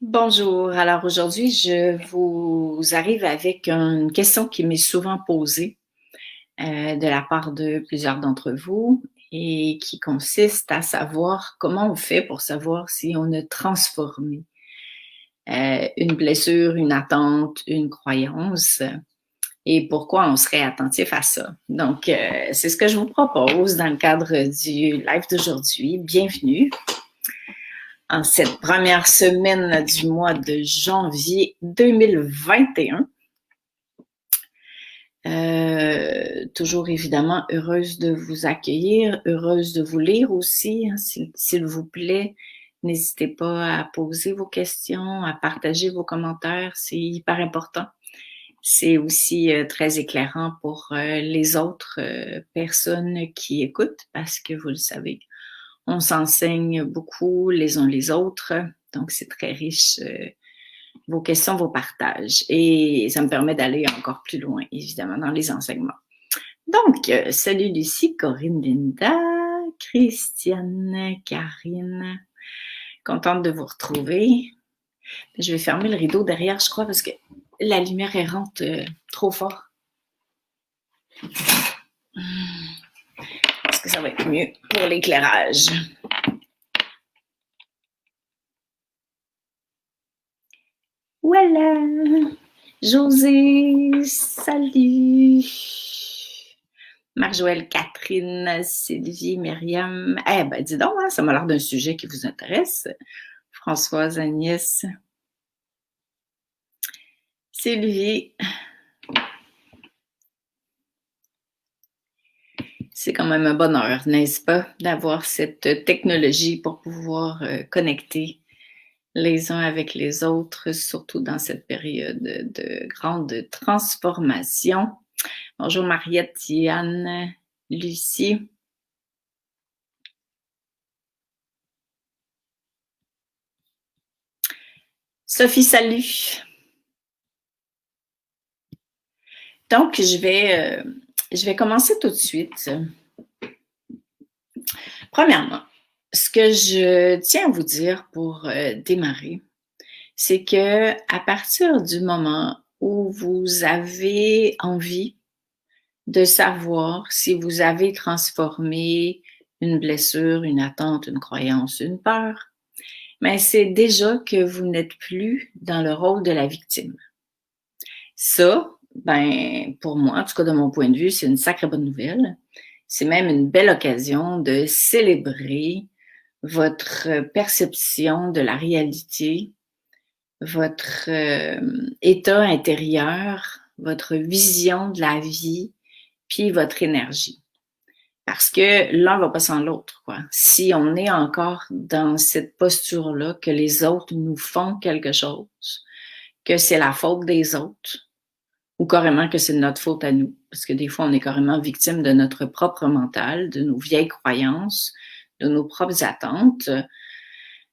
Bonjour. Alors aujourd'hui, je vous arrive avec une question qui m'est souvent posée de la part de plusieurs d'entre vous et qui consiste à savoir comment on fait pour savoir si on a transformé une blessure, une attente, une croyance et pourquoi on serait attentif à ça. Donc, c'est ce que je vous propose dans le cadre du live d'aujourd'hui. Bienvenue en cette première semaine du mois de janvier 2021. Toujours évidemment heureuse de vous accueillir, heureuse de vous lire aussi, hein, s'il vous plaît. N'hésitez pas à poser vos questions, à partager vos commentaires, c'est hyper important. C'est aussi très éclairant pour les autres personnes qui écoutent parce que vous le savez, on s'enseigne beaucoup les uns les autres, donc c'est très riche vos questions, vos partages. Et ça me permet d'aller encore plus loin, évidemment, dans les enseignements. Donc, salut Lucie, Corinne, Linda, Christiane, Karine. Contente de vous retrouver. Je vais fermer le rideau derrière, je crois, parce que la lumière elle rentre trop fort. Est-ce que ça va être mieux pour l'éclairage? Voilà! José, salut! Marjoëlle, Catherine, Sylvie, Myriam. Eh ben, dis donc, hein, ça m'a l'air d'un sujet qui vous intéresse. Françoise, Agnès, Sylvie. C'est quand même un bonheur, n'est-ce pas, d'avoir cette technologie pour pouvoir connecter les uns avec les autres, surtout dans cette période de grande transformation. Bonjour Mariette, Diane, Lucie. Sophie, salut. Donc, je vais commencer tout de suite. Premièrement, ce que je tiens à vous dire pour démarrer, c'est que à partir du moment où vous avez envie de savoir si vous avez transformé une blessure, une attente, une croyance, une peur, mais c'est déjà que vous n'êtes plus dans le rôle de la victime. Ça, ben, pour moi, en tout cas de mon point de vue, c'est une sacrée bonne nouvelle. C'est même une belle occasion de célébrer votre perception de la réalité, votre état intérieur, votre vision de la vie, puis votre énergie. Parce que l'un va pas sans l'autre, quoi. Si on est encore dans cette posture-là que les autres nous font quelque chose, que c'est la faute des autres, ou carrément que c'est de notre faute à nous, parce que des fois, on est carrément victime de notre propre mental, de nos vieilles croyances, de nos propres attentes.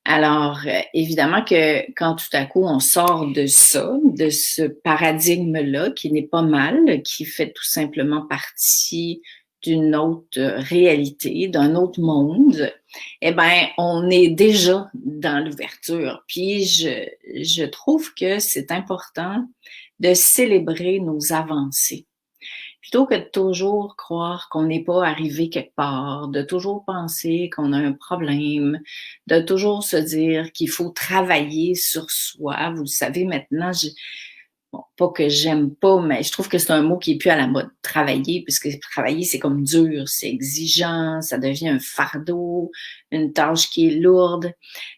Alors, évidemment que quand tout à coup on sort de ça, de ce paradigme-là, qui n'est pas mal, qui fait tout simplement partie d'une autre réalité, d'un autre monde, eh ben, on est déjà dans l'ouverture. Puis, je trouve que c'est important de célébrer nos avancées. Plutôt que de toujours croire qu'on n'est pas arrivé quelque part, de toujours penser qu'on a un problème, de toujours se dire qu'il faut travailler sur soi. Vous le savez maintenant, bon, pas que j'aime pas, mais je trouve que c'est un mot qui est plus à la mode. Travailler, puisque travailler, c'est comme dur, c'est exigeant, ça devient un fardeau, une tâche qui est lourde.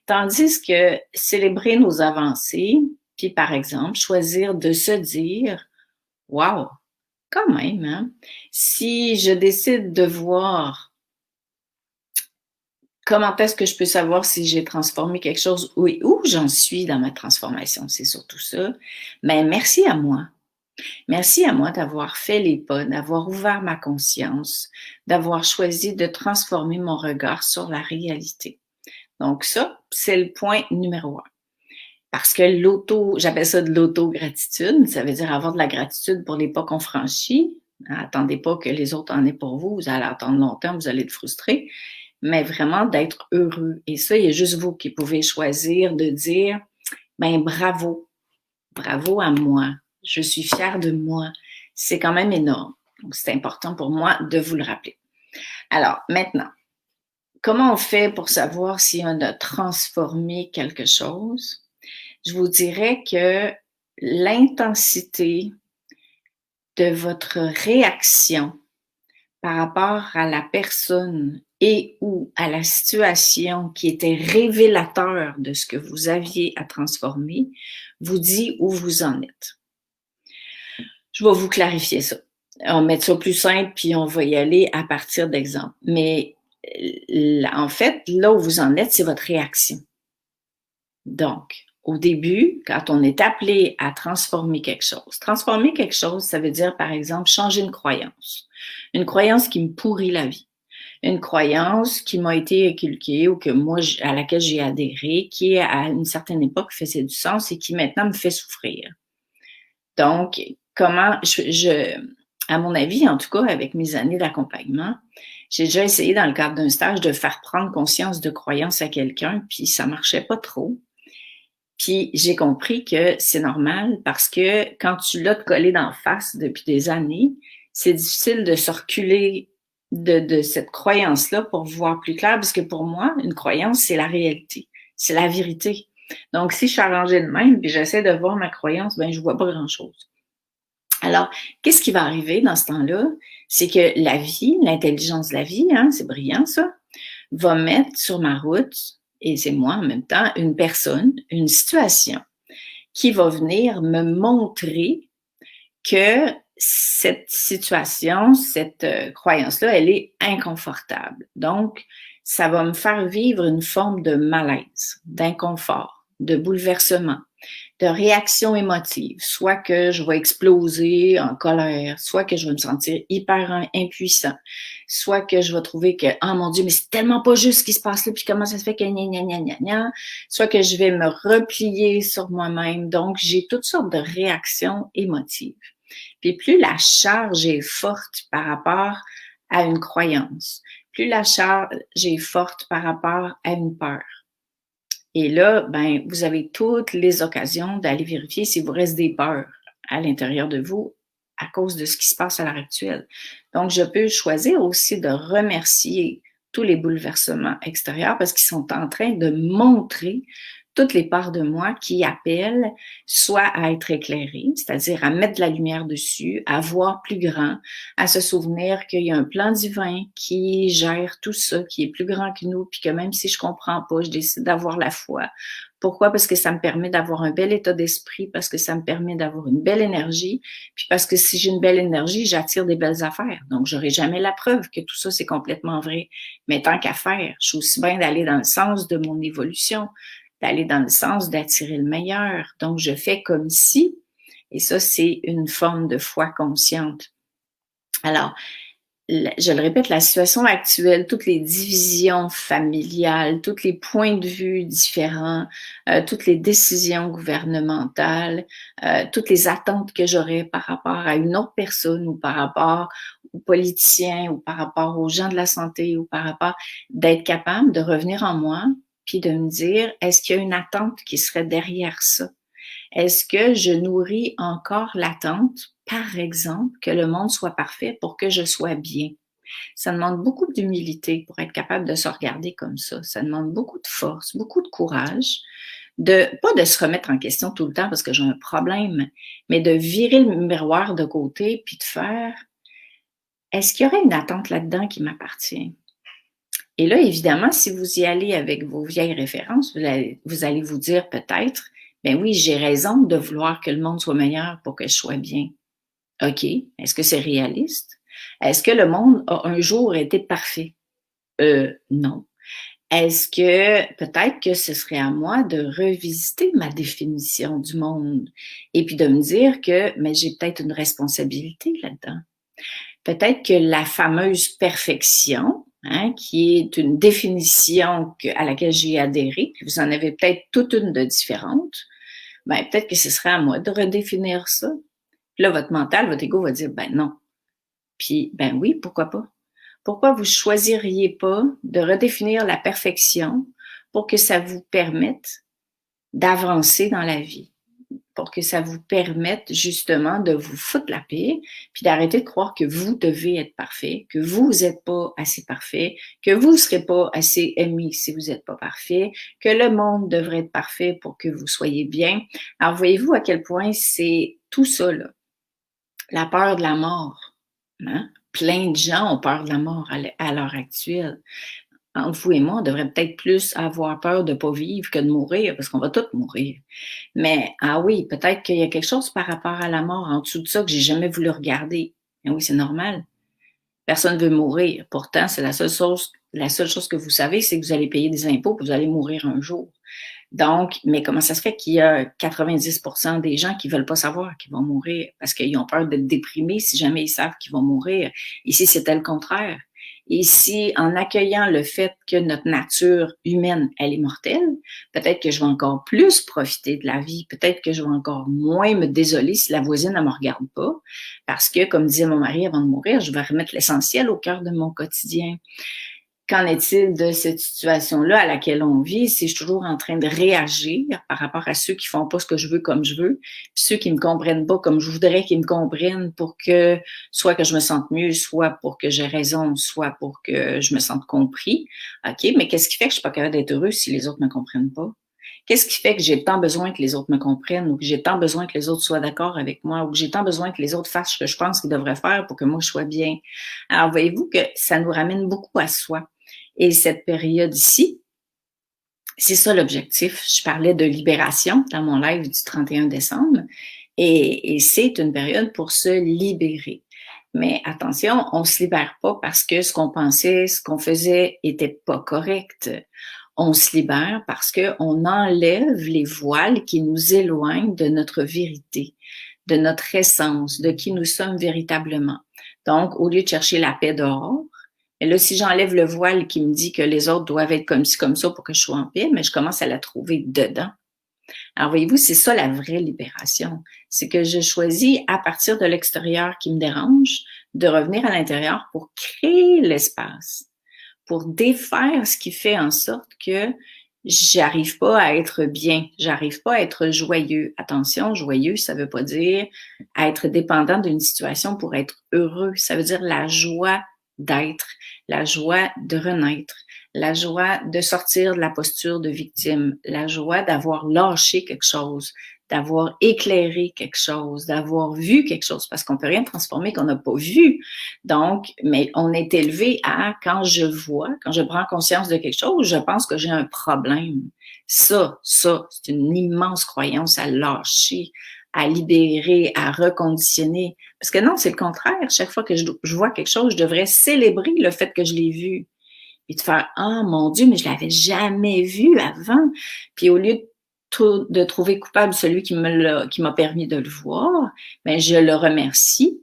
Tandis que célébrer nos avancées, puis par exemple, choisir de se dire, wow, quand même, hein? Si je décide de voir comment est-ce que je peux savoir si j'ai transformé quelque chose ou où j'en suis dans ma transformation, c'est surtout ça. Mais merci à moi. Merci à moi d'avoir fait les pas, d'avoir ouvert ma conscience, d'avoir choisi de transformer mon regard sur la réalité. Donc ça, c'est le point numéro un. Parce que j'appelle ça de l'auto-gratitude, ça veut dire avoir de la gratitude pour les pas qu'on franchit. Attendez pas que les autres en aient pour vous, vous allez attendre longtemps, vous allez être frustré, mais vraiment d'être heureux. Et ça, il y a juste vous qui pouvez choisir de dire, ben bravo, bravo à moi. Je suis fière de moi. C'est quand même énorme. Donc, c'est important pour moi de vous le rappeler. Alors, maintenant, comment on fait pour savoir si on a transformé quelque chose? Je vous dirais que l'intensité de votre réaction par rapport à la personne et ou à la situation qui était révélateur de ce que vous aviez à transformer, vous dit où vous en êtes. Je vais vous clarifier ça. On va mettre ça plus simple, puis on va y aller à partir d'exemples. Mais en fait, là où vous en êtes, c'est votre réaction. Donc, au début, quand on est appelé à transformer quelque chose, ça veut dire, par exemple, changer une croyance qui me pourrit la vie, une croyance qui m'a été inculquée ou que moi, à laquelle j'ai adhéré, qui à une certaine époque faisait du sens et qui maintenant me fait souffrir. Donc, comment, à mon avis, en tout cas, avec mes années d'accompagnement, j'ai déjà essayé dans le cadre d'un stage de faire prendre conscience de croyances à quelqu'un, puis ça marchait pas trop. Puis j'ai compris que c'est normal parce que quand tu l'as collé d'en face depuis des années, c'est difficile de se reculer de cette croyance-là pour voir plus clair, parce que pour moi, une croyance, c'est la réalité, c'est la vérité. Donc, si je suis arrangée de même, puis j'essaie de voir ma croyance, ben je vois pas grand-chose. Alors, qu'est-ce qui va arriver dans ce temps-là? C'est que la vie, l'intelligence de la vie, hein, c'est brillant ça, va mettre sur ma route, et c'est moi en même temps, une personne, une situation qui va venir me montrer que cette situation, cette croyance-là, elle est inconfortable. Donc, ça va me faire vivre une forme de malaise, d'inconfort, de bouleversement, de réaction émotive, soit que je vais exploser en colère, soit que je vais me sentir hyper impuissant, soit que je vais trouver que, oh mon Dieu, mais c'est tellement pas juste ce qui se passe là, puis comment ça se fait que gna gna gna gna gna, soit que je vais me replier sur moi-même. Donc, j'ai toutes sortes de réactions émotives. Puis plus la charge est forte par rapport à une croyance, plus la charge est forte par rapport à une peur. Et là, ben, vous avez toutes les occasions d'aller vérifier s'il vous reste des peurs à l'intérieur de vous à cause de ce qui se passe à l'heure actuelle. Donc, je peux choisir aussi de remercier tous les bouleversements extérieurs parce qu'ils sont en train de montrer toutes les parts de moi qui appellent soit à être éclairées, c'est-à-dire à mettre de la lumière dessus, à voir plus grand, à se souvenir qu'il y a un plan divin qui gère tout ça, qui est plus grand que nous, puis que même si je comprends pas, je décide d'avoir la foi. Pourquoi? Parce que ça me permet d'avoir un bel état d'esprit, parce que ça me permet d'avoir une belle énergie, puis parce que si j'ai une belle énergie, j'attire des belles affaires. Donc, j'aurai jamais la preuve que tout ça, c'est complètement vrai. Mais tant qu'à faire, je suis aussi bien d'aller dans le sens de mon évolution, d'aller dans le sens d'attirer le meilleur. Donc, je fais comme si, et ça, c'est une forme de foi consciente. Alors, je le répète, la situation actuelle, toutes les divisions familiales, tous les points de vue différents, toutes les décisions gouvernementales, toutes les attentes que j'aurais par rapport à une autre personne ou par rapport aux politiciens ou par rapport aux gens de la santé ou par rapport d'être capable de revenir en moi puis de me dire, est-ce qu'il y a une attente qui serait derrière ça? Est-ce que je nourris encore l'attente, par exemple, que le monde soit parfait pour que je sois bien? Ça demande beaucoup d'humilité pour être capable de se regarder comme ça. Ça demande beaucoup de force, beaucoup de courage, pas de se remettre en question tout le temps parce que j'ai un problème, mais de virer le miroir de côté puis de faire, est-ce qu'il y aurait une attente là-dedans qui m'appartient? Et là, évidemment, si vous y allez avec vos vieilles références, vous allez vous dire peut-être, ben oui, j'ai raison de vouloir que le monde soit meilleur pour que je sois bien. OK. Est-ce que c'est réaliste? Est-ce que le monde a un jour été parfait? Non. Est-ce que peut-être que ce serait à moi de revisiter ma définition du monde et puis de me dire que mais j'ai peut-être une responsabilité là-dedans. Peut-être que la fameuse perfection, hein, qui est une définition à laquelle j'ai adhéré, puis vous en avez peut-être toute une de différente, ben peut-être que ce serait à moi de redéfinir ça. Puis là, votre mental, votre ego va dire, ben non. Puis, ben oui, pourquoi pas? Pourquoi vous choisiriez pas de redéfinir la perfection pour que ça vous permette d'avancer dans la vie, pour que ça vous permette justement de vous foutre la paix, puis d'arrêter de croire que vous devez être parfait, que vous n'êtes pas assez parfait, que vous ne serez pas assez aimé si vous n'êtes pas parfait, que le monde devrait être parfait pour que vous soyez bien. Alors, voyez-vous à quel point c'est tout ça, là, la peur de la mort. Hein? Plein de gens ont peur de la mort à l'heure actuelle. Entre vous et moi, on devrait peut-être plus avoir peur de ne pas vivre que de mourir, parce qu'on va tous mourir. Mais, ah oui, peut-être qu'il y a quelque chose par rapport à la mort en dessous de ça que j'ai jamais voulu regarder. Mais oui, c'est normal. Personne ne veut mourir. Pourtant, c'est la seule chose que vous savez, c'est que vous allez payer des impôts et vous allez mourir un jour. Donc, mais comment ça se fait qu'il y a 90% des gens qui veulent pas savoir qu'ils vont mourir parce qu'ils ont peur d'être déprimés si jamais ils savent qu'ils vont mourir. Ici, c'était le contraire. Ici, en accueillant le fait que notre nature humaine, elle est mortelle, peut-être que je vais encore plus profiter de la vie, peut-être que je vais encore moins me désoler si la voisine ne me regarde pas, parce que, comme disait mon mari avant de mourir, je vais remettre l'essentiel au cœur de mon quotidien. Qu'en est-il de cette situation-là à laquelle on vit? Si je suis toujours en train de réagir par rapport à ceux qui font pas ce que je veux comme je veux, puis ceux qui me comprennent pas comme je voudrais qu'ils me comprennent pour que soit que je me sente mieux, soit pour que j'ai raison, soit pour que je me sente compris. OK, mais qu'est-ce qui fait que je suis pas capable d'être heureux si les autres me comprennent pas? Qu'est-ce qui fait que j'ai tant besoin que les autres me comprennent ou que j'ai tant besoin que les autres soient d'accord avec moi ou que j'ai tant besoin que les autres fassent ce que je pense qu'ils devraient faire pour que moi je sois bien? Alors, voyez-vous que ça nous ramène beaucoup à soi. Et cette période ici, c'est ça l'objectif. Je parlais de libération dans mon live du 31 décembre et c'est une période pour se libérer. Mais attention, on se libère pas parce que ce qu'on pensait, ce qu'on faisait était pas correct. On se libère parce qu'on enlève les voiles qui nous éloignent de notre vérité, de notre essence, de qui nous sommes véritablement. Donc, au lieu de chercher la paix dehors, et là, si j'enlève le voile qui me dit que les autres doivent être comme ci, comme ça pour que je sois en paix, mais je commence à la trouver dedans. Alors, voyez-vous, c'est ça la vraie libération. C'est que je choisis, à partir de l'extérieur qui me dérange, de revenir à l'intérieur pour créer l'espace, pour défaire ce qui fait en sorte que j'arrive pas à être bien, j'arrive pas à être joyeux. Attention, joyeux, ça veut pas dire être dépendant d'une situation pour être heureux. Ça veut dire la joie d'être, la joie de renaître, la joie de sortir de la posture de victime, la joie d'avoir lâché quelque chose, d'avoir éclairé quelque chose, d'avoir vu quelque chose, parce qu'on peut rien transformer qu'on n'a pas vu. Donc, mais on est élevé à quand je vois, quand je prends conscience de quelque chose, je pense que j'ai un problème. Ça, c'est une immense croyance à lâcher, à libérer, à reconditionner. Parce que non, c'est le contraire. Chaque fois que je vois quelque chose, je devrais célébrer le fait que je l'ai vu. Et de faire, ah, mon Dieu, mais je l'avais jamais vu avant. Puis au lieu de trouver coupable celui qui m'a permis de le voir, ben, je le remercie,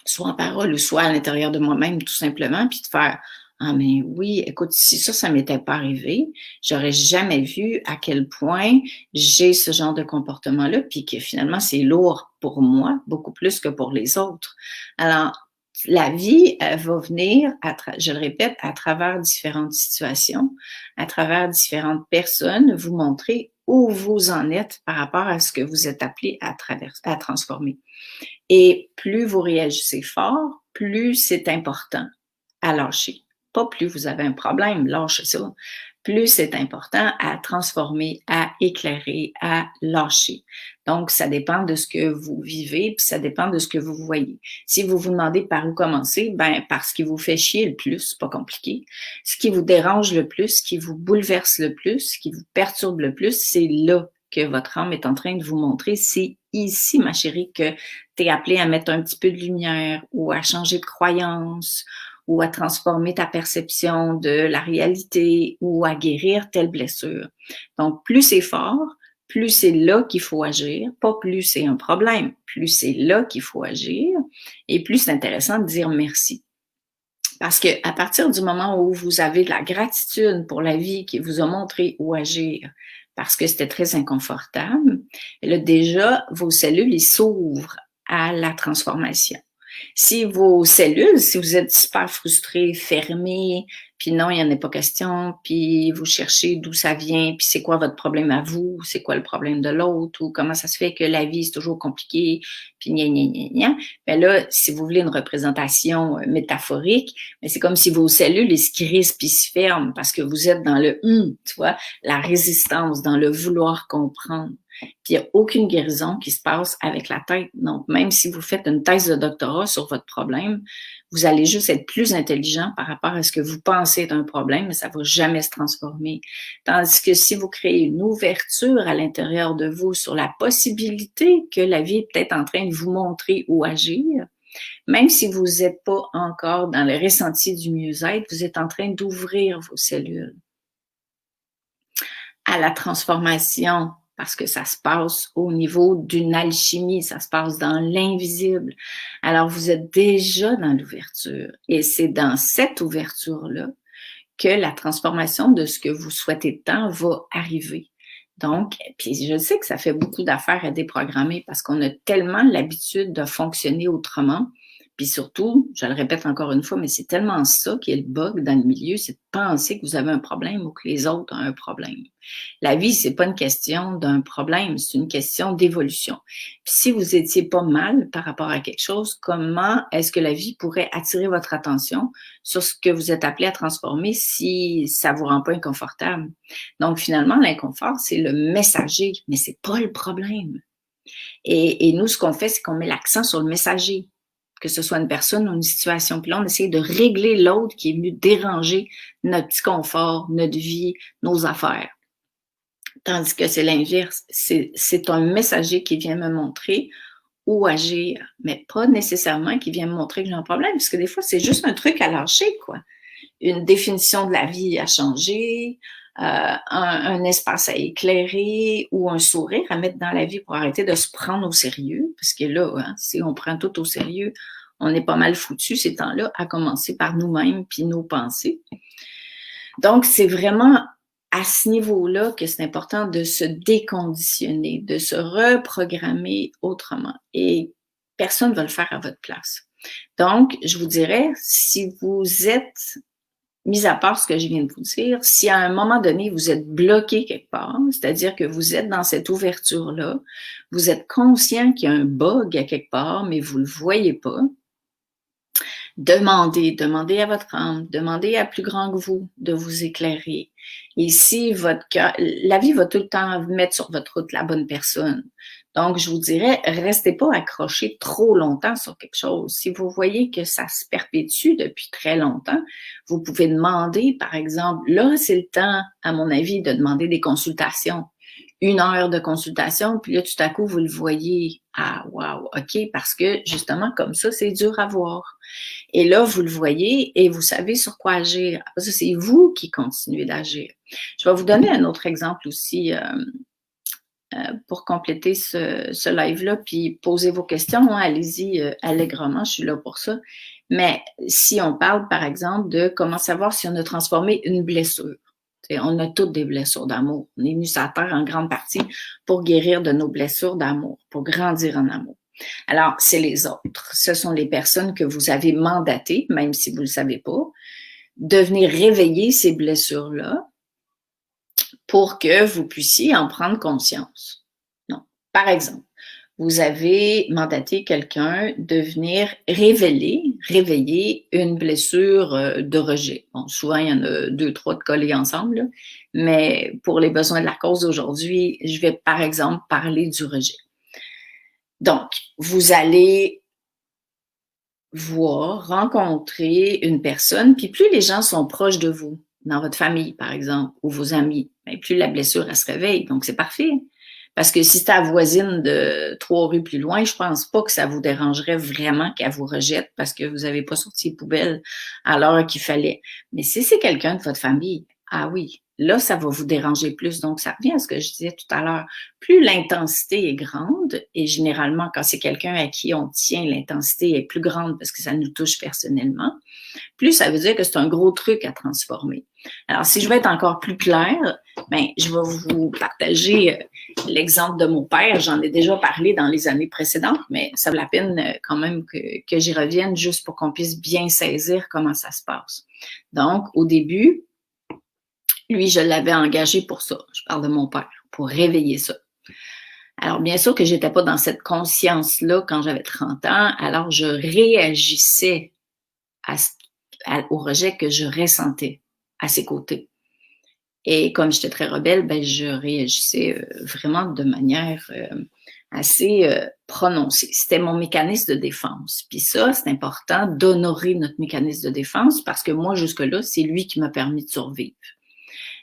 soit en parole ou soit à l'intérieur de moi-même, tout simplement, puis de faire, ah, mais oui, écoute, si ça m'était pas arrivé, j'aurais jamais vu à quel point j'ai ce genre de comportement-là, puis que finalement, c'est lourd pour moi, beaucoup plus que pour les autres. Alors, la vie, elle va venir, je le répète, à travers différentes situations, à travers différentes personnes, vous montrer où vous en êtes par rapport à ce que vous êtes appelé à transformer. Et plus vous réagissez fort, plus c'est important à lâcher. Pas plus vous avez un problème, lâchez ça. Plus c'est important à transformer, à éclairer, à lâcher. Donc, ça dépend de ce que vous vivez, puis ça dépend de ce que vous voyez. Si vous vous demandez par où commencer, ben par ce qui vous fait chier le plus, c'est pas compliqué. Ce qui vous dérange le plus, ce qui vous bouleverse le plus, ce qui vous perturbe le plus, c'est là que votre âme est en train de vous montrer. C'est ici, ma chérie, que tu es appelée à mettre un petit peu de lumière ou à changer de croyance ou à transformer ta perception de la réalité ou à guérir telle blessure. Donc, plus c'est fort, plus c'est là qu'il faut agir, pas plus c'est un problème, plus c'est là qu'il faut agir et plus c'est intéressant de dire merci. Parce que à partir du moment où vous avez de la gratitude pour la vie qui vous a montré où agir, parce que c'était très inconfortable, et là déjà, vos cellules, ils s'ouvrent à la transformation. Si vos cellules, si vous êtes super frustré, fermé, puis non, il n'y en a pas question, puis vous cherchez d'où ça vient, puis c'est quoi votre problème à vous, c'est quoi le problème de l'autre, ou comment ça se fait que la vie, c'est toujours compliqué, puis gna, gna, gna, gna. Ben là, si vous voulez une représentation métaphorique, ben c'est comme si vos cellules, ils se crispent, puis se ferment, parce que vous êtes dans le tu vois, la résistance, dans le vouloir comprendre. Puis il n'y a aucune guérison qui se passe avec la tête. Donc, même si vous faites une thèse de doctorat sur votre problème, vous allez juste être plus intelligent par rapport à ce que vous pensez d'un problème, mais ça ne va jamais se transformer. Tandis que si vous créez une ouverture à l'intérieur de vous sur la possibilité que la vie est peut-être en train de vous montrer ou agir, même si vous n'êtes pas encore dans le ressenti du mieux-être, vous êtes en train d'ouvrir vos cellules à la transformation, parce que ça se passe au niveau d'une alchimie, ça se passe dans l'invisible. Alors, vous êtes déjà dans l'ouverture. Et c'est dans cette ouverture-là que la transformation de ce que vous souhaitez tant va arriver. Donc, puis je sais que ça fait beaucoup d'affaires à déprogrammer parce qu'on a tellement l'habitude de fonctionner autrement. Puis surtout, je le répète encore une fois, mais c'est tellement ça qui est le bug dans le milieu, c'est de penser que vous avez un problème ou que les autres ont un problème. La vie, c'est pas une question d'un problème, c'est une question d'évolution. Puis si vous étiez pas mal par rapport à quelque chose, comment est-ce que la vie pourrait attirer votre attention sur ce que vous êtes appelé à transformer si ça vous rend pas inconfortable? Donc finalement, l'inconfort, c'est le messager, mais c'est pas le problème. Et nous, ce qu'on fait, c'est qu'on met l'accent sur le messager, que ce soit une personne ou une situation. Puis là, on essaie de régler l'autre qui est venu déranger notre petit confort, notre vie, nos affaires. Tandis que c'est l'inverse. C'est un messager qui vient me montrer où agir, mais pas nécessairement qui vient me montrer que j'ai un problème, parce que des fois, c'est juste un truc à lâcher, quoi. Une définition de la vie à changer, un espace à éclairer ou un sourire à mettre dans la vie pour arrêter de se prendre au sérieux, parce que là, hein, si on prend tout au sérieux, on est pas mal foutu ces temps-là, à commencer par nous-mêmes puis nos pensées. Donc, c'est vraiment à ce niveau-là que c'est important de se déconditionner, de se reprogrammer autrement. Et personne ne va le faire à votre place. Donc, je vous dirais, si vous êtes, mis à part ce que je viens de vous dire, si à un moment donné, vous êtes bloqué quelque part, c'est-à-dire que vous êtes dans cette ouverture-là, vous êtes conscient qu'il y a un bug à quelque part, mais vous ne le voyez pas, demandez à votre âme, demandez à plus grand que vous de vous éclairer. Et si votre cœur, la vie va tout le temps mettre sur votre route la bonne personne. Donc, je vous dirais, restez pas accroché trop longtemps sur quelque chose. Si vous voyez que ça se perpétue depuis très longtemps, vous pouvez demander, par exemple, là, c'est le temps, à mon avis, de demander des consultations. 1 heure de consultation, puis là, tout à coup, vous le voyez. Ah, wow, OK, parce que justement, comme ça, c'est dur à voir. Et là, vous le voyez et vous savez sur quoi agir. Ça, c'est vous qui continuez d'agir. Je vais vous donner un autre exemple aussi pour compléter ce live-là, puis posez vos questions. Hein, allez-y allègrement, je suis là pour ça. Mais si on parle, par exemple, de comment savoir si on a transformé une blessure. On a toutes des blessures d'amour. On est venus sur la terre en grande partie pour guérir de nos blessures d'amour, pour grandir en amour. Alors, c'est les autres. Ce sont les personnes que vous avez mandatées, même si vous ne le savez pas, de venir réveiller ces blessures-là pour que vous puissiez en prendre conscience. Non. Par exemple, vous avez mandaté quelqu'un de venir réveiller une blessure de rejet. Bon, souvent, il y en a 2, 3 de collés ensemble, là, mais pour les besoins de la cause d'aujourd'hui, je vais par exemple parler du rejet. Donc, vous allez rencontrer une personne, puis plus les gens sont proches de vous, dans votre famille, par exemple, ou vos amis, bien, plus la blessure, elle se réveille. Donc, c'est parfait. Parce que si c'était à voisine de 3 rues plus loin, je pense pas que ça vous dérangerait vraiment qu'elle vous rejette parce que vous n'avez pas sorti les poubelles à l'heure qu'il fallait. Mais si c'est quelqu'un de votre famille, ah oui, là, ça va vous déranger plus. Donc, ça revient à ce que je disais tout à l'heure. Plus l'intensité est grande, et généralement, quand c'est quelqu'un à qui on tient, l'intensité est plus grande parce que ça nous touche personnellement, plus ça veut dire que c'est un gros truc à transformer. Alors, si je veux être encore plus claire, Bien, je vais vous partager l'exemple de mon père. J'en ai déjà parlé dans les années précédentes, mais ça vaut la peine quand même que j'y revienne juste pour qu'on puisse bien saisir comment ça se passe. Donc, au début, lui, je l'avais engagé pour ça. Je parle de mon père, pour réveiller ça. Alors, bien sûr que j'étais pas dans cette conscience-là quand j'avais 30 ans, alors je réagissais au rejet que je ressentais à ses côtés. Et comme j'étais très rebelle, ben, je réagissais vraiment de manière assez prononcée. C'était mon mécanisme de défense. Puis ça, c'est important d'honorer notre mécanisme de défense parce que moi, jusque-là, c'est lui qui m'a permis de survivre.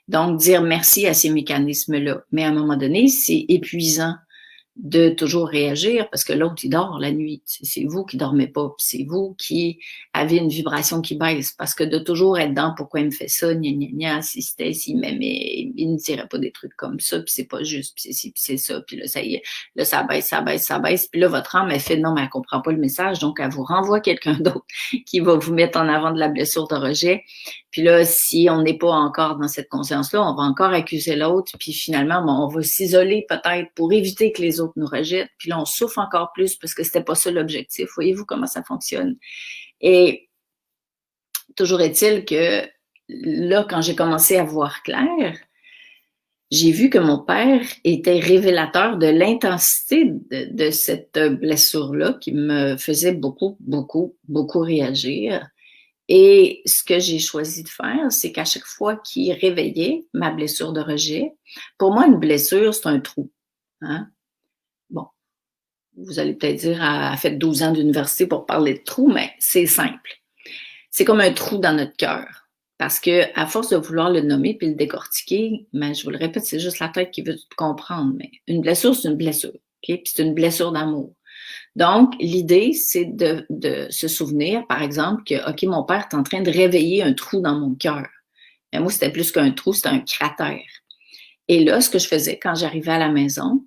Donc, dire merci à ces mécanismes-là. Mais à un moment donné, c'est épuisant de toujours réagir parce que l'autre, il dort la nuit. C'est vous qui dormez pas. C'est vous qui avez une vibration qui baisse parce que de toujours être dans pourquoi il me fait ça, gna gna gna, si c'était, s'il m'aimait, il ne dirait pas des trucs comme ça, puis c'est pas juste, puis c'est ci, puis c'est ça, puis là, ça y est, là, ça baisse, ça baisse, ça baisse, puis là, votre âme, elle fait non, mais elle comprend pas le message, donc elle vous renvoie quelqu'un d'autre qui va vous mettre en avant de la blessure de rejet. Puis là, si on n'est pas encore dans cette conscience-là, on va encore accuser l'autre, puis finalement, bon, on va s'isoler peut-être pour éviter que les autres nous rejettent, puis là, on souffre encore plus parce que c'était pas ça l'objectif. Voyez-vous comment ça fonctionne? Et toujours est-il que là, quand j'ai commencé à voir clair, j'ai vu que mon père était révélateur de l'intensité de cette blessure-là qui me faisait beaucoup, beaucoup, beaucoup réagir. Et ce que j'ai choisi de faire, c'est qu'à chaque fois qu'il réveillait ma blessure de rejet, pour moi, une blessure, c'est un trou. Hein? Bon, vous allez peut-être dire, elle a fait 12 ans d'université pour parler de trou, mais c'est simple. C'est comme un trou dans notre cœur. Parce que à force de vouloir le nommer puis le décortiquer, mais je vous le répète, c'est juste la tête qui veut tout comprendre. Mais une blessure, c'est une blessure. Okay? Puis c'est une blessure d'amour. Donc, l'idée, c'est de se souvenir, par exemple, que, OK, mon père est en train de réveiller un trou dans mon cœur. Mais moi, c'était plus qu'un trou, c'était un cratère. Et là, ce que je faisais quand j'arrivais à la maison,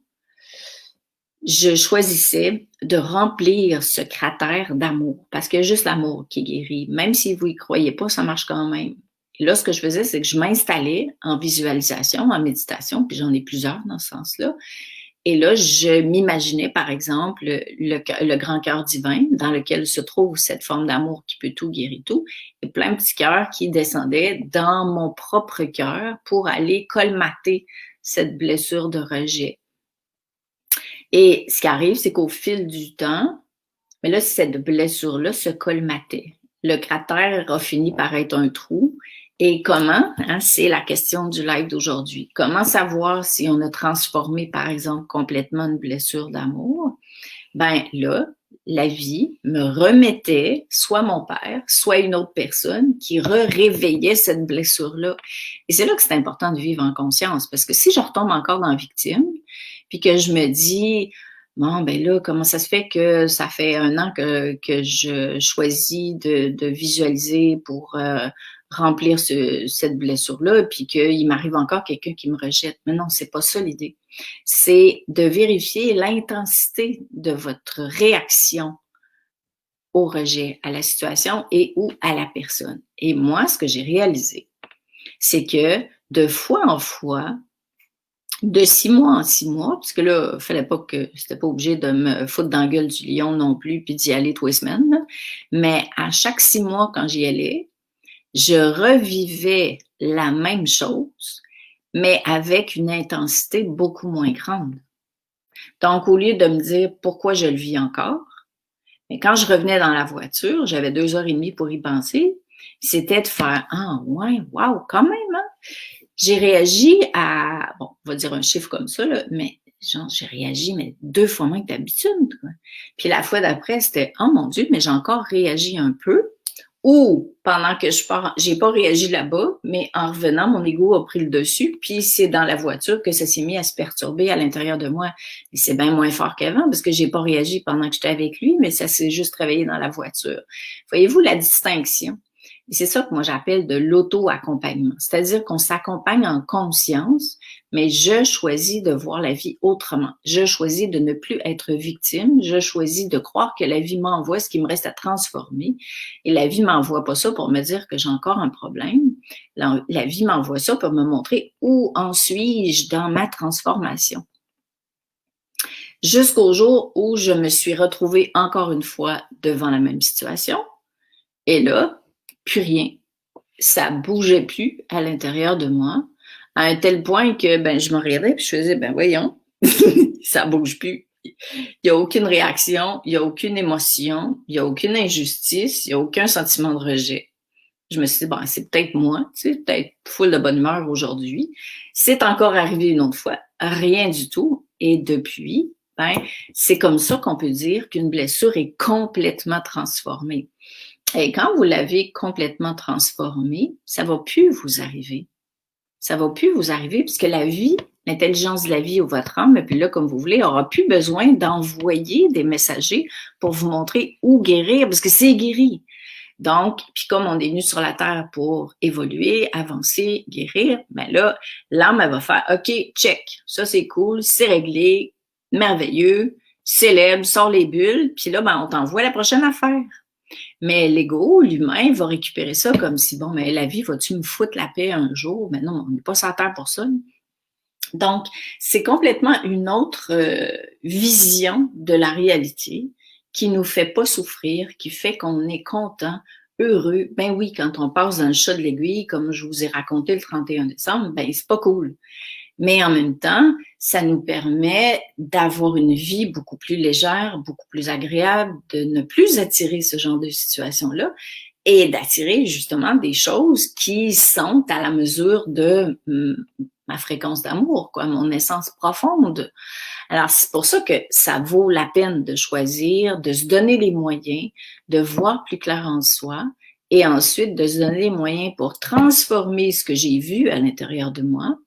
je choisissais de remplir ce cratère d'amour. Parce qu'il y a juste l'amour qui guérit. Même si vous y croyez pas, ça marche quand même. Et là, ce que je faisais, c'est que je m'installais en visualisation, en méditation, puis j'en ai plusieurs dans ce sens-là. Et là, je m'imaginais, par exemple, le grand cœur divin dans lequel se trouve cette forme d'amour qui peut tout, guérir tout, et plein de petits cœurs qui descendaient dans mon propre cœur pour aller colmater cette blessure de rejet. Et ce qui arrive, c'est qu'au fil du temps, mais là, cette blessure-là se colmatait. Le cratère a fini par être un trou. Et comment, hein, c'est la question du live d'aujourd'hui. Comment savoir si on a transformé, par exemple, complètement une blessure d'amour? Ben là, la vie me remettait soit mon père, soit une autre personne qui réveillait cette blessure-là. Et c'est là que c'est important de vivre en conscience, parce que si je retombe encore dans la victime, puis que je me dis, bon, ben là, comment ça se fait que ça fait 1 an que je choisis de visualiser pour remplir cette blessure-là, puis qu'il m'arrive encore quelqu'un qui me rejette. Mais non, c'est pas ça l'idée. C'est de vérifier l'intensité de votre réaction au rejet, à la situation et ou à la personne. Et moi, ce que j'ai réalisé, c'est que de fois en fois, de 6 mois en 6 mois, parce que là, il fallait pas que, c'était pas obligé de me foutre dans la gueule du lion non plus, puis d'y aller tous les semaines, là. Mais à chaque 6 mois, quand j'y allais, je revivais la même chose, mais avec une intensité beaucoup moins grande. Donc, au lieu de me dire pourquoi je le vis encore, mais quand je revenais dans la voiture, j'avais 2 heures et demie pour y penser, c'était de faire « Ah, ouais, wow, quand même, hein? » J'ai réagi à, bon, on va dire un chiffre comme ça, là, mais genre, j'ai réagi, mais 2 fois moins que d'habitude, quoi. Puis la fois d'après, c'était « Oh mon Dieu, mais j'ai encore réagi un peu. » Ou pendant que je pars, j'ai pas réagi là-bas, mais en revenant, mon ego a pris le dessus, puis c'est dans la voiture que ça s'est mis à se perturber à l'intérieur de moi. Et c'est bien moins fort qu'avant, parce que j'ai pas réagi pendant que j'étais avec lui, mais ça s'est juste réveillé dans la voiture. Voyez-vous la distinction? Et c'est ça que moi j'appelle de l'auto-accompagnement. C'est-à-dire qu'on s'accompagne en conscience, mais je choisis de voir la vie autrement. Je choisis de ne plus être victime. Je choisis de croire que la vie m'envoie ce qui me reste à transformer. Et la vie m'envoie pas ça pour me dire que j'ai encore un problème. La vie m'envoie ça pour me montrer où en suis-je dans ma transformation. Jusqu'au jour où je me suis retrouvée encore une fois devant la même situation. Et là, plus rien. Ça bougeait plus à l'intérieur de moi, à un tel point que je me regardais et je faisais, voyons, ça bouge plus. Il n'y a aucune réaction, il n'y a aucune émotion, il n'y a aucune injustice, il n'y a aucun sentiment de rejet. Je me suis dit, c'est peut-être moi, tu sais, peut-être full de bonne humeur aujourd'hui. C'est encore arrivé une autre fois, rien du tout. Et depuis, c'est comme ça qu'on peut dire qu'une blessure est complètement transformée. Et quand vous l'avez complètement transformée, ça va plus vous arriver. Ça va plus vous arriver puisque la vie, l'intelligence de la vie ou votre âme, puis là, comme vous voulez, aura plus besoin d'envoyer des messagers pour vous montrer où guérir parce que c'est guéri. Donc, puis comme on est venu sur la Terre pour évoluer, avancer, guérir, là, l'âme, elle va faire, OK, check, ça c'est cool, c'est réglé, merveilleux, célèbre, sors les bulles, puis là, on t'envoie la prochaine affaire. Mais l'ego, l'humain, va récupérer ça comme si, la vie, vas-tu me foutre la paix un jour? Mais non, on n'est pas sur la Terre pour ça. Donc, c'est complètement une autre vision de la réalité qui nous fait pas souffrir, qui fait qu'on est content, heureux. Ben oui, quand on passe dans le chat de l'aiguille, comme je vous ai raconté le 31 décembre, c'est pas cool. Mais en même temps, ça nous permet d'avoir une vie beaucoup plus légère, beaucoup plus agréable, de ne plus attirer ce genre de situation-là et d'attirer justement des choses qui sont à la mesure de ma fréquence d'amour, mon essence profonde. Alors, c'est pour ça que ça vaut la peine de choisir, de se donner les moyens, de voir plus clair en soi et ensuite de se donner les moyens pour transformer ce que j'ai vu à l'intérieur de moi.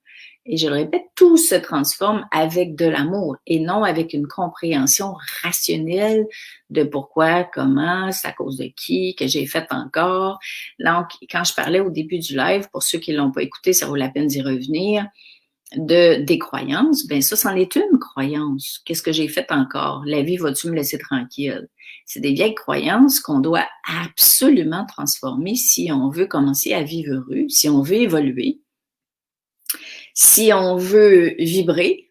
Et je le répète, tout se transforme avec de l'amour et non avec une compréhension rationnelle de pourquoi, comment, c'est à cause de qui, que j'ai fait encore. Donc, quand je parlais au début du live, pour ceux qui ne l'ont pas écouté, ça vaut la peine d'y revenir, des croyances, ça, c'en est une croyance. Qu'est-ce que j'ai fait encore? La vie, va-tu me laisser tranquille? C'est des vieilles croyances qu'on doit absolument transformer si on veut commencer à vivre heureux, si on veut évoluer. Si on veut vibrer,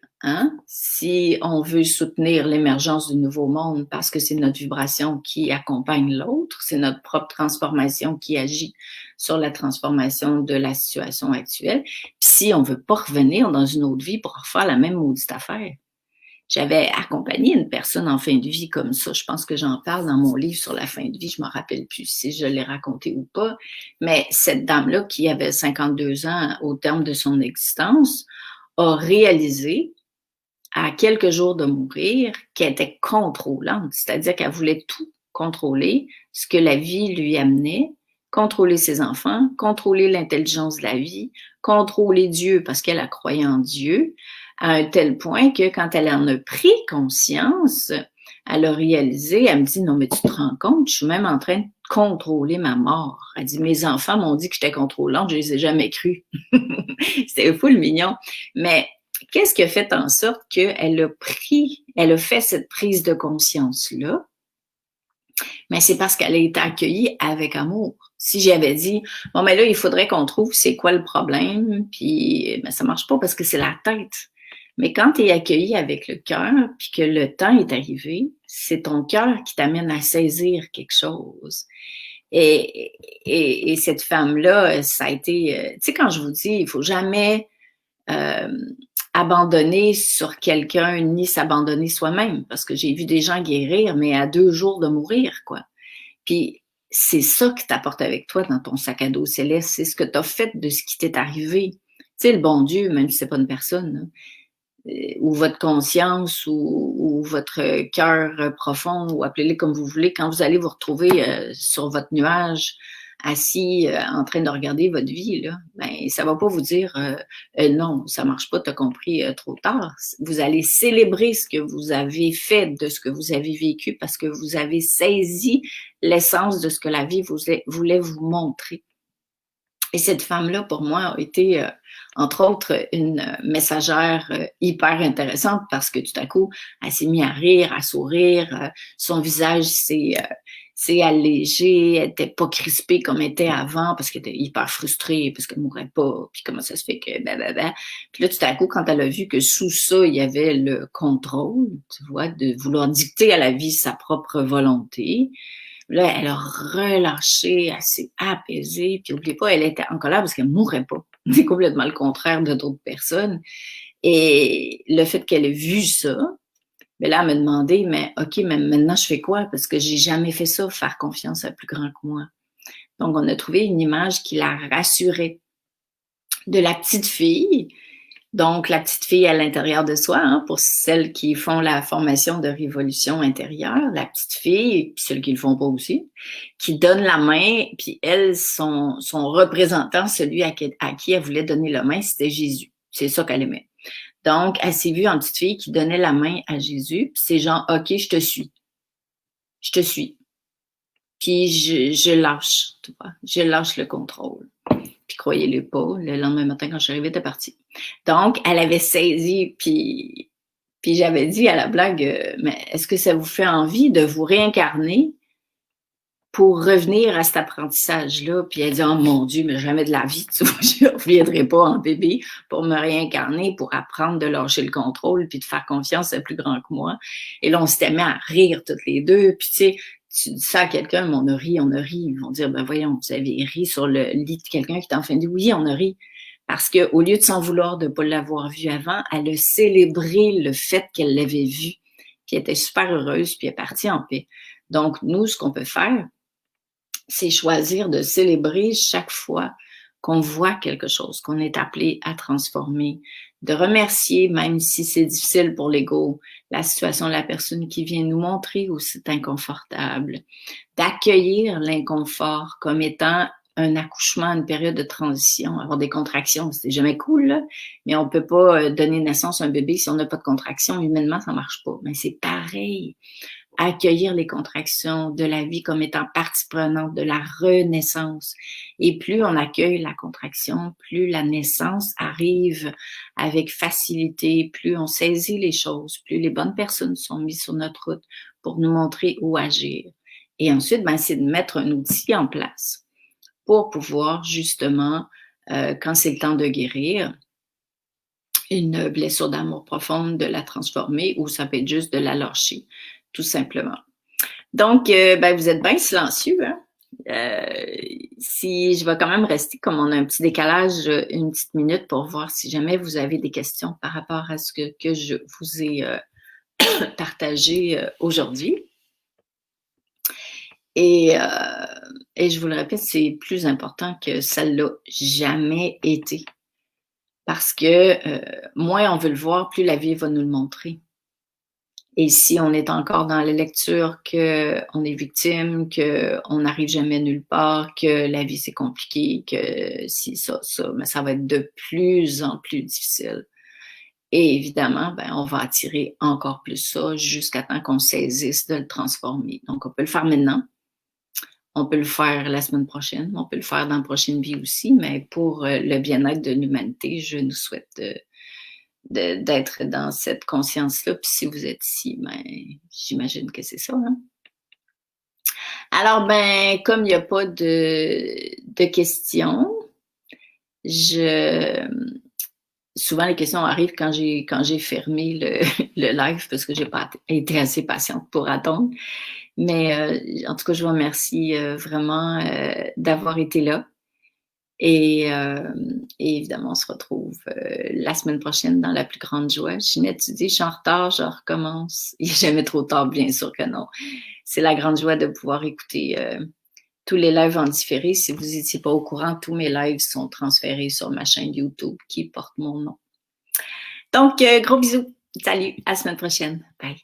si on veut soutenir l'émergence du nouveau monde parce que c'est notre vibration qui accompagne l'autre, c'est notre propre transformation qui agit sur la transformation de la situation actuelle. Puis si on veut pas revenir dans une autre vie pour refaire la même maudite affaire. J'avais accompagné une personne en fin de vie comme ça. Je pense que j'en parle dans mon livre sur la fin de vie. Je me rappelle plus si je l'ai raconté ou pas. Mais cette dame-là, qui avait 52 ans au terme de son existence, a réalisé, à quelques jours de mourir, qu'elle était contrôlante. C'est-à-dire qu'elle voulait tout contrôler, ce que la vie lui amenait, contrôler ses enfants, contrôler l'intelligence de la vie, contrôler Dieu parce qu'elle a croyé en Dieu, à un tel point que quand elle en a pris conscience, elle a réalisé, elle me dit, non, mais tu te rends compte, je suis même en train de contrôler ma mort. Elle dit, mes enfants m'ont dit que j'étais contrôlante, je les ai jamais crus. C'était full mignon. Mais qu'est-ce qui a fait en sorte qu'elle a fait cette prise de conscience-là? Mais c'est parce qu'elle a été accueillie avec amour. Si j'avais dit, là, il faudrait qu'on trouve c'est quoi le problème, puis ça marche pas parce que c'est la tête. Mais quand tu es accueilli avec le cœur, puis que le temps est arrivé, c'est ton cœur qui t'amène à saisir quelque chose. Et cette femme-là, ça a été, tu sais, quand je vous dis, il faut jamais abandonner sur quelqu'un ni s'abandonner soi-même, parce que j'ai vu des gens guérir, mais à 2 jours de mourir, quoi. Puis c'est ça que t'apportes avec toi dans ton sac à dos céleste, c'est ce que tu as fait de ce qui t'est arrivé. Tu sais, le bon Dieu, même si c'est pas une personne, là, ou votre conscience ou votre cœur profond, ou appelez-le comme vous voulez, quand vous allez vous retrouver sur votre nuage assis en train de regarder votre vie, là, ben, ça va pas vous dire non, ça marche pas, tu as compris trop tard. Vous allez célébrer ce que vous avez fait, de ce que vous avez vécu, parce que vous avez saisi l'essence de ce que la vie voulait vous montrer. Et cette femme-là, pour moi, a été, entre autres, une messagère hyper intéressante parce que tout à coup, elle s'est mise à rire, à sourire, son visage s'est allégé, elle n'était pas crispée comme elle était avant parce qu'elle était hyper frustrée, parce qu'elle ne mourait pas, puis comment ça se fait que blablabla. Puis là, tout à coup, quand elle a vu que sous ça, il y avait le contrôle, tu vois, de vouloir dicter à la vie sa propre volonté, là, elle a relâché, elle s'est apaisée, puis n'oubliez pas, elle était en colère parce qu'elle ne mourait pas. C'est complètement le contraire de d'autres personnes. Et le fait qu'elle ait vu ça, mais là, elle m'a demandé, mais OK, mais maintenant, je fais quoi? Parce que j'ai jamais fait ça, faire confiance à plus grand que moi. Donc, on a trouvé une image qui la rassurait. De la petite fille, donc la petite fille à l'intérieur de soi, hein, pour celles qui font la formation de révolution intérieure, la petite fille, puis celles qui le font pas aussi, qui donne la main, puis elle, son représentant, celui à qui elle voulait donner la main, c'était Jésus. C'est ça qu'elle aimait. Donc, elle s'est vue en petite fille qui donnait la main à Jésus, puis c'est genre, OK, je te suis. Je te suis. Puis je lâche, tu vois, je lâche le contrôle. Puis croyez-le pas, le lendemain matin, quand je suis arrivée, elle était partie. Donc, elle avait saisi, puis j'avais dit à la blague, mais est-ce que ça vous fait envie de vous réincarner pour revenir à cet apprentissage-là? Puis elle dit, oh mon Dieu, mais jamais de la vie, tu vois, je ne reviendrai pas en bébé pour me réincarner, pour apprendre de lâcher le contrôle, puis de faire confiance à plus grand que moi. Et là, on s'était mis à rire toutes les deux, puis tu sais, tu dis ça à quelqu'un, mais on a ri. Ils vont dire, ben voyons, vous avez ri sur le lit de quelqu'un qui t'a enfin dit, oui, on a ri. Parce qu'au lieu de s'en vouloir de ne pas l'avoir vu avant, elle a célébré le fait qu'elle l'avait vu, puis elle était super heureuse, puis elle est partie en paix. Donc, nous, ce qu'on peut faire, c'est choisir de célébrer chaque fois qu'on voit quelque chose, qu'on est appelé à transformer, de remercier, même si c'est difficile pour l'ego, la situation de la personne qui vient nous montrer où c'est inconfortable, d'accueillir l'inconfort comme étant un accouchement, une période de transition, avoir des contractions, c'est jamais cool, là, mais on peut pas donner naissance à un bébé si on n'a pas de contractions. Humainement, ça marche pas. Mais c'est pareil. Accueillir les contractions de la vie comme étant partie prenante de la renaissance. Et plus on accueille la contraction, plus la naissance arrive avec facilité, plus on saisit les choses, plus les bonnes personnes sont mises sur notre route pour nous montrer où agir. Et ensuite, ben, c'est de mettre un outil en place pour pouvoir justement, quand c'est le temps de guérir, une blessure d'amour profonde, de la transformer ou ça peut être juste de la lâcher, tout simplement. Donc, ben, vous êtes bien silencieux, hein? Si je vais quand même rester comme on a un petit décalage, une petite minute pour voir si jamais vous avez des questions par rapport à ce que je vous ai partagé aujourd'hui. Et je vous le répète, c'est plus important que ça l'a jamais été. Parce que moins on veut le voir, plus la vie va nous le montrer. Et si on est encore dans la lecture qu'on est victime, qu'on n'arrive jamais nulle part, que la vie c'est compliqué, que si ça, mais ça va être de plus en plus difficile. Et évidemment, ben, on va attirer encore plus ça jusqu'à temps qu'on saisisse de le transformer. Donc, on peut le faire maintenant. On peut le faire la semaine prochaine. On peut le faire dans la prochaine vie aussi. Mais pour le bien-être de l'humanité, je nous souhaite d'être dans cette conscience-là. Puis si vous êtes ici, ben, j'imagine que c'est ça. Hein? Alors, ben, comme il n'y a pas de questions, souvent les questions arrivent quand j'ai fermé le live parce que j'ai pas été assez patiente pour attendre. Mais en tout cas, je vous remercie vraiment d'avoir été là. Et évidemment, on se retrouve la semaine prochaine dans la plus grande joie. Ginette, tu dis, je suis en retard, je recommence. Il n'est jamais trop tard, bien sûr que non. C'est la grande joie de pouvoir écouter tous les lives en différé. Si vous n'étiez pas au courant, tous mes lives sont transférés sur ma chaîne YouTube qui porte mon nom. Donc, gros bisous. Salut, à la semaine prochaine. Bye.